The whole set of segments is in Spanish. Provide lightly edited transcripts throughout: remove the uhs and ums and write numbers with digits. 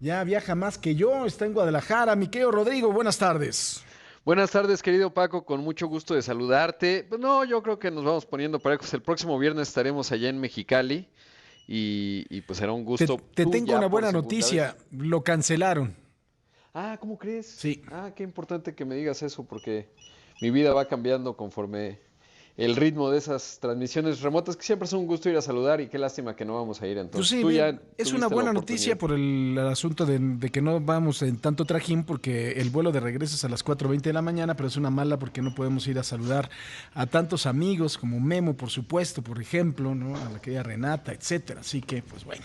Ya viaja más que yo, está en Guadalajara. Mi querido Rodrigo, buenas tardes. Buenas tardes, querido Paco, con mucho gusto de saludarte. Pues no, yo creo que nos vamos poniendo parejos. El próximo viernes estaremos allá en Mexicali y pues será un gusto. Te Tú tengo una ya por buena segunda noticia, vez. lo cancelaron. Ah, ¿cómo crees? Sí. Ah, qué importante que me digas eso porque mi vida va cambiando conforme el ritmo de esas transmisiones remotas que siempre son un gusto ir a saludar y qué lástima que no vamos a ir. Pues Entonces, sí, tú ya es una tuviste la buena noticia oportunidad. por el asunto de que no vamos en tanto trajín porque el vuelo de regreso es a las 4:20 de la mañana, pero es una mala porque no podemos ir a saludar a tantos amigos como Memo, por supuesto, por ejemplo, ¿no? A la querida Renata, etcétera. Así que, pues bueno,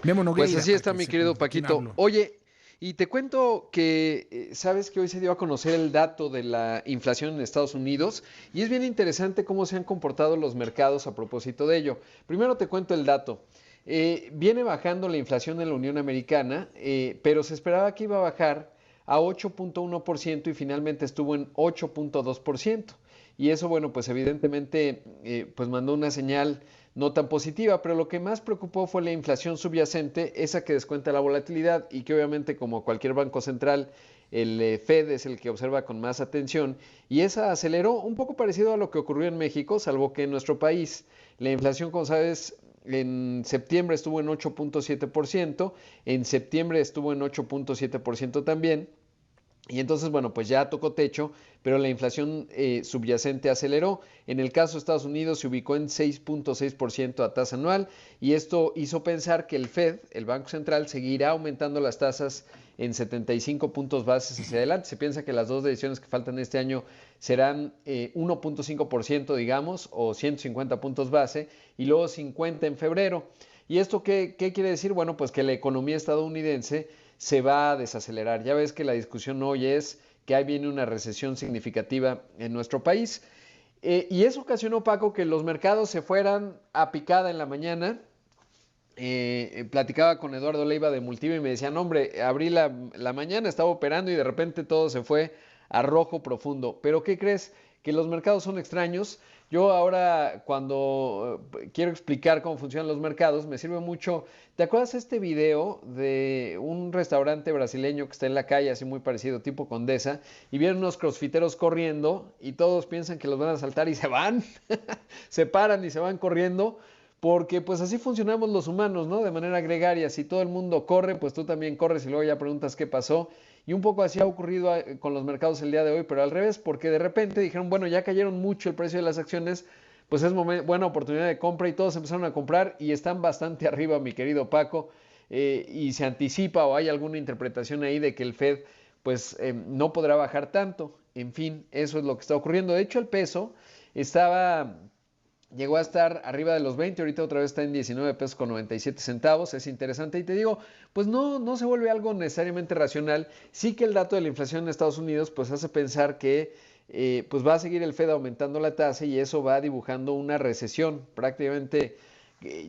Memo Pues Nogueira, así para está, que mi sepan querido de quién Paquito. hablo. Oye, y te cuento que sabes que hoy se dio a conocer el dato de la inflación en Estados Unidos y es bien interesante cómo se han comportado los mercados a propósito de ello. Primero te cuento el dato. Viene bajando la inflación en la Unión Americana, pero se esperaba que iba a bajar a 8.1% y finalmente estuvo en 8.2%. Y eso, bueno, pues evidentemente pues mandó una señal no tan positiva, pero lo que más preocupó fue la inflación subyacente, esa que descuenta la volatilidad y que obviamente como cualquier banco central, el Fed es el que observa con más atención y esa aceleró un poco parecido a lo que ocurrió en México, salvo que en nuestro país la inflación, como sabes, en septiembre estuvo en 8.7%, en septiembre estuvo en 8.7% también. Y entonces, bueno, pues ya tocó techo, pero la inflación subyacente aceleró. En el caso de Estados Unidos se ubicó en 6.6% a tasa anual y esto hizo pensar que el Fed, el Banco Central, seguirá aumentando las tasas en 75 puntos bases hacia adelante. Se piensa que las dos decisiones que faltan este año serán 1.5%, digamos, o 150 puntos base, y luego 50 en febrero. ¿Y esto qué quiere decir? Bueno, pues que la economía estadounidense se va a desacelerar. Ya ves que la discusión hoy es que ahí viene una recesión significativa en nuestro país. Y eso ocasionó, Paco, que los mercados se fueran a picada en la mañana. Platicaba con Eduardo Leiva de Multiva y me decían, hombre, abrí la mañana, estaba operando y de repente todo se fue a rojo profundo. Pero ¿qué crees? Que los mercados son extraños. Yo ahora cuando quiero explicar cómo funcionan los mercados, me sirve mucho. ¿Te acuerdas este video de un restaurante brasileño que está en la calle, así muy parecido, tipo Condesa, y vienen unos crossfiteros corriendo y todos piensan que los van a saltar y se van, se paran y se van corriendo? Porque pues así funcionamos los humanos, ¿no? De manera gregaria. Si todo el mundo corre, pues tú también corres y luego ya preguntas qué pasó. Y un poco así ha ocurrido con los mercados el día de hoy, pero al revés, porque de repente dijeron, bueno, ya cayeron mucho el precio de las acciones, pues es buena oportunidad de compra y todos empezaron a comprar y están bastante arriba, mi querido Paco. Y se anticipa o hay alguna interpretación ahí de que el Fed pues no podrá bajar tanto. En fin, eso es lo que está ocurriendo. De hecho, el peso estaba llegó a estar arriba de los 20, ahorita otra vez está en 19 pesos con 97 centavos, es interesante y te digo, pues no se vuelve algo necesariamente racional, sí que el dato de la inflación en Estados Unidos pues hace pensar que pues va a seguir el Fed aumentando la tasa y eso va dibujando una recesión, prácticamente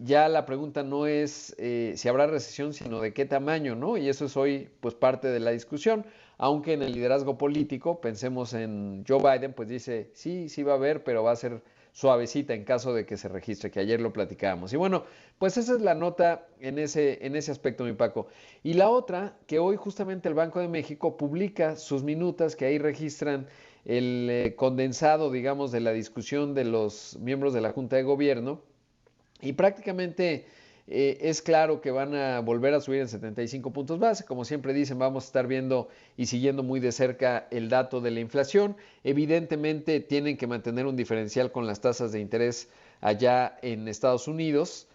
ya la pregunta no es si habrá recesión, sino de qué tamaño, ¿no? Y eso es hoy pues parte de la discusión, aunque en el liderazgo político, pensemos en Joe Biden, pues dice, sí va a haber, pero va a ser suavecita en caso de que se registre, que ayer lo platicábamos. Y bueno, pues esa es la nota en ese aspecto, mi Paco. Y la otra, que hoy justamente el Banco de México publica sus minutas que ahí registran el condensado, digamos, de la discusión de los miembros de la Junta de Gobierno. Y prácticamente es claro que van a volver a subir en 75 puntos base. Como siempre dicen, vamos a estar viendo y siguiendo muy de cerca el dato de la inflación. Evidentemente tienen que mantener un diferencial con las tasas de interés allá en Estados Unidos.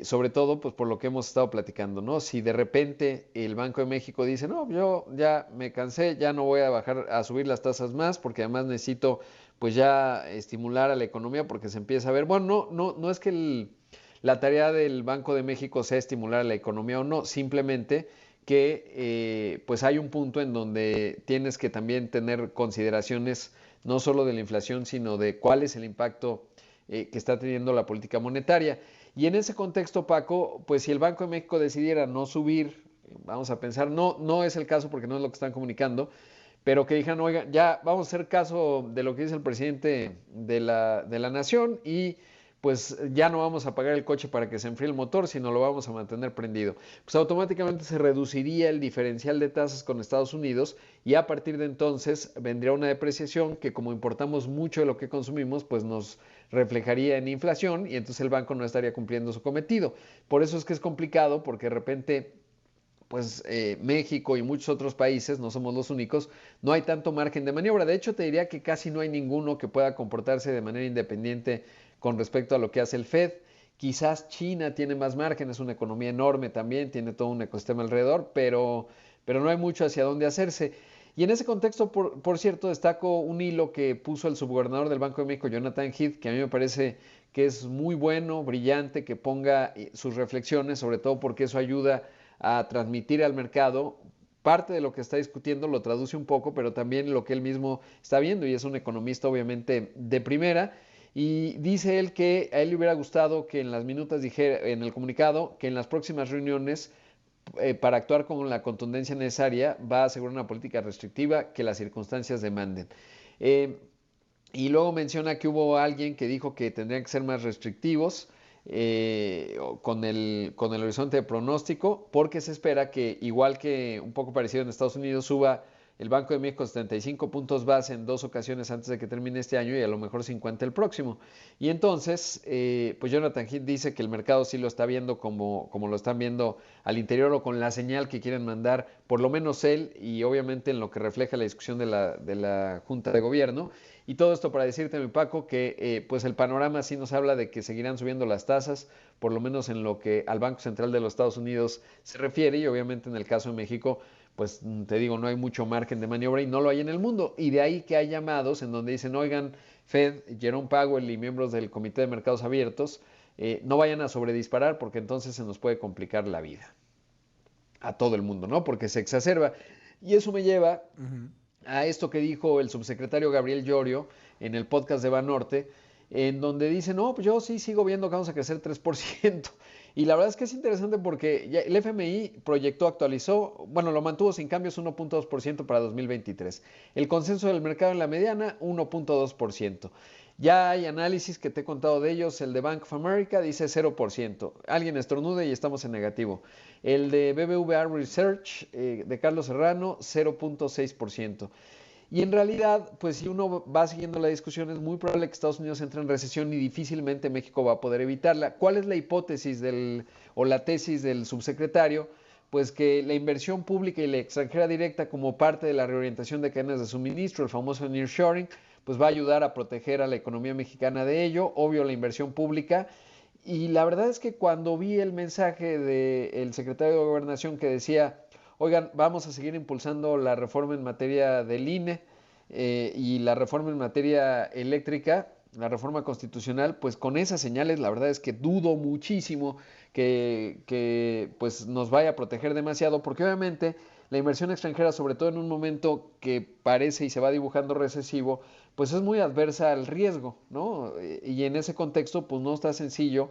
Sobre todo pues por lo que hemos estado platicando, ¿no? Si de repente el Banco de México dice, no, yo ya me cansé, ya no voy a bajar, a subir las tasas más, porque además necesito pues ya estimular a la economía porque se empieza a ver, bueno, no es que la tarea del Banco de México sea estimular a la economía o no, simplemente que pues hay un punto en donde tienes que también tener consideraciones no solo de la inflación, sino de cuál es el impacto que está teniendo la política monetaria. Y en ese contexto, Paco, pues si el Banco de México decidiera no subir, vamos a pensar, no es el caso porque no es lo que están comunicando, pero que dijeran, oiga, ya vamos a hacer caso de lo que dice el presidente de la nación y pues ya no vamos a apagar el coche para que se enfríe el motor, sino lo vamos a mantener prendido. Pues automáticamente se reduciría el diferencial de tasas con Estados Unidos y a partir de entonces vendría una depreciación que, como importamos mucho de lo que consumimos, pues nos reflejaría en inflación y entonces el banco no estaría cumpliendo su cometido. Por eso es que es complicado, porque de repente pues México y muchos otros países, no somos los únicos, no hay tanto margen de maniobra. De hecho, te diría que casi no hay ninguno que pueda comportarse de manera independiente con respecto a lo que hace el Fed. Quizás China tiene más margen, es una economía enorme también, tiene todo un ecosistema alrededor, pero no hay mucho hacia dónde hacerse. Y en ese contexto, por cierto, destaco un hilo que puso el subgobernador del Banco de México, Jonathan Heath, que a mí me parece que es muy bueno, brillante, que ponga sus reflexiones, sobre todo porque eso ayuda a transmitir al mercado parte de lo que está discutiendo, lo traduce un poco, pero también lo que él mismo está viendo, y es un economista obviamente de primera. Y dice él que a él le hubiera gustado que en las minutas dijera, en el comunicado, que en las próximas reuniones, para actuar con la contundencia necesaria, va a asegurar una política restrictiva que las circunstancias demanden. Eh, y luego menciona que hubo alguien que dijo que tendrían que ser más restrictivos con el horizonte de pronóstico, porque se espera que, igual que un poco parecido en Estados Unidos, suba el Banco de México 75 puntos base en 2 ocasiones antes de que termine este año y a lo mejor 50 el próximo. Y entonces, pues Jonathan Heath dice que el mercado sí lo está viendo como lo están viendo al interior o con la señal que quieren mandar, por lo menos él y obviamente en lo que refleja la discusión de la Junta de Gobierno. Y todo esto para decirte, mi Paco, que pues el panorama sí nos habla de que seguirán subiendo las tasas, por lo menos en lo que al Banco Central de los Estados Unidos se refiere, y obviamente en el caso de México, pues te digo, no hay mucho margen de maniobra y no lo hay en el mundo. Y de ahí que hay llamados en donde dicen, oigan, Fed, Jerome Powell y miembros del Comité de Mercados Abiertos, no vayan a sobredisparar porque entonces se nos puede complicar la vida a todo el mundo, ¿no? Porque se exacerba. Y eso me lleva a esto que dijo el subsecretario Gabriel Llorio en el podcast de Banorte, en donde dice, no, pues yo sí sigo viendo que vamos a crecer 3%. Y la verdad es que es interesante porque ya el FMI proyectó, actualizó, bueno, lo mantuvo sin cambios 1.2% para 2023. El consenso del mercado en la mediana, 1.2%. Ya hay análisis que te he contado de ellos. El de Bank of America dice 0%. Alguien estornude y estamos en negativo. El de BBVA Research de Carlos Serrano, 0.6%. Y en realidad, pues si uno va siguiendo la discusión, es muy probable que Estados Unidos entre en recesión y difícilmente México va a poder evitarla. ¿Cuál es la hipótesis o la tesis del subsecretario? Pues que la inversión pública y la extranjera directa como parte de la reorientación de cadenas de suministro, el famoso nearshoring, pues va a ayudar a proteger a la economía mexicana de ello. Obvio, la inversión pública. Y la verdad es que cuando vi el mensaje del secretario de Gobernación que decía, oigan, vamos a seguir impulsando la reforma en materia del INE y la reforma en materia eléctrica, la reforma constitucional, pues con esas señales la verdad es que dudo muchísimo que pues nos vaya a proteger demasiado, porque obviamente la inversión extranjera, sobre todo en un momento que parece y se va dibujando recesivo, pues es muy adversa al riesgo, ¿no? Y en ese contexto, pues no está sencillo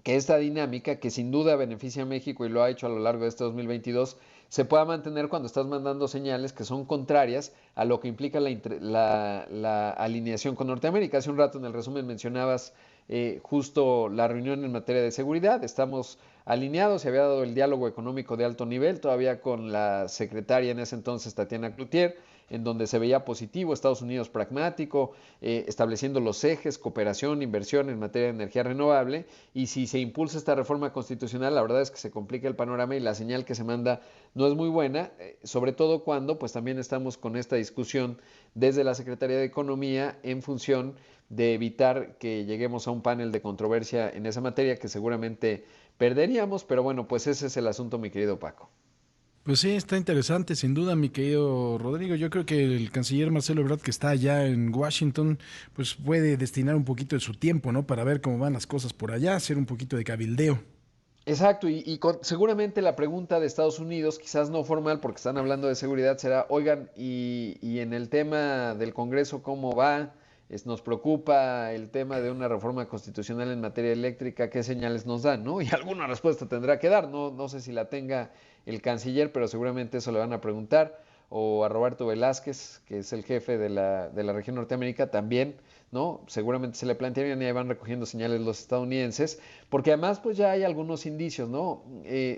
que esta dinámica, que sin duda beneficia a México y lo ha hecho a lo largo de este 2022, se pueda mantener cuando estás mandando señales que son contrarias a lo que implica la alineación con Norteamérica. Hace un rato en el resumen mencionabas justo la reunión en materia de seguridad. Estamos alineados, se había dado el diálogo económico de alto nivel, todavía con la secretaria en ese entonces, Tatiana Cloutier, en donde se veía positivo, Estados Unidos pragmático, estableciendo los ejes, cooperación, inversión en materia de energía renovable, y si se impulsa esta reforma constitucional, la verdad es que se complica el panorama y la señal que se manda no es muy buena, sobre todo cuando pues también estamos con esta discusión desde la Secretaría de Economía en función de evitar que lleguemos a un panel de controversia en esa materia que seguramente perderíamos, pero bueno, pues ese es el asunto, mi querido Paco. Pues sí, está interesante, sin duda, mi querido Rodrigo. Yo creo que el canciller Marcelo Ebrard, que está allá en Washington, pues puede destinar un poquito de su tiempo, ¿no? Para ver cómo van las cosas por allá, hacer un poquito de cabildeo. Exacto, seguramente la pregunta de Estados Unidos, quizás no formal porque están hablando de seguridad, será, oigan, y en el tema del Congreso, ¿cómo va? Nos preocupa el tema de una reforma constitucional en materia eléctrica, ¿qué señales nos dan, no? Y alguna respuesta tendrá que dar, no sé si la tenga el canciller, pero seguramente eso le van a preguntar, o a Roberto Velázquez, que es el jefe de la región Norteamérica, también ¿no? Seguramente se le plantearían y ahí van recogiendo señales los estadounidenses, porque además pues ya hay algunos indicios, ¿no?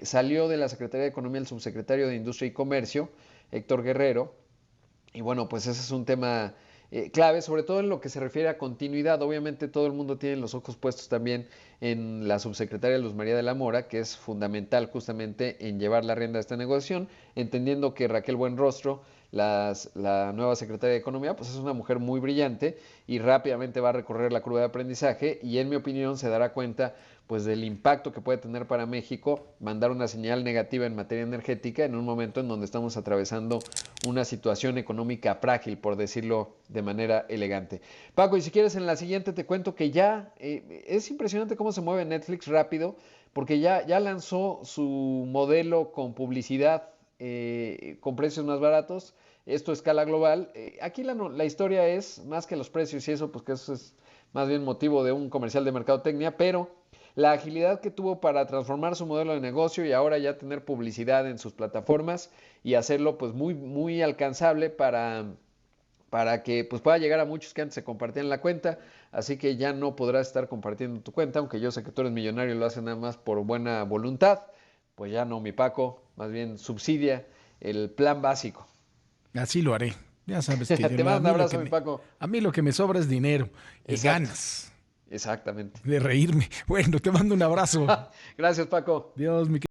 Salió de la Secretaría de Economía el subsecretario de Industria y Comercio, Héctor Guerrero, y bueno, pues ese es un tema clave, sobre todo en lo que se refiere a continuidad. Obviamente todo el mundo tiene los ojos puestos también en la subsecretaria Luz María de la Mora, que es fundamental justamente en llevar la rienda de esta negociación, entendiendo que Raquel Buenrostro, la nueva secretaria de Economía, pues es una mujer muy brillante y rápidamente va a recorrer la curva de aprendizaje y en mi opinión se dará cuenta pues del impacto que puede tener para México mandar una señal negativa en materia energética en un momento en donde estamos atravesando una situación económica frágil, por decirlo de manera elegante. Paco, y si quieres en la siguiente te cuento que ya es impresionante cómo se mueve Netflix rápido, porque ya lanzó su modelo con publicidad con precios más baratos, esto a escala global. Aquí la historia es, más que los precios y eso, pues que eso es más bien motivo de un comercial de mercadotecnia, pero la agilidad que tuvo para transformar su modelo de negocio y ahora ya tener publicidad en sus plataformas y hacerlo pues muy alcanzable para que pues pueda llegar a muchos que antes se compartían la cuenta, así que ya no podrás estar compartiendo tu cuenta, aunque yo sé que tú eres millonario y lo haces nada más por buena voluntad, pues ya no, mi Paco, más bien subsidia el plan básico. Así lo haré. Ya sabes que Te mando un lo abrazo, que mi Paco. a mí lo que me sobra es dinero y Exacto, ganas exactamente. de reírme. Bueno, te mando un abrazo. Gracias, Paco. Dios, mi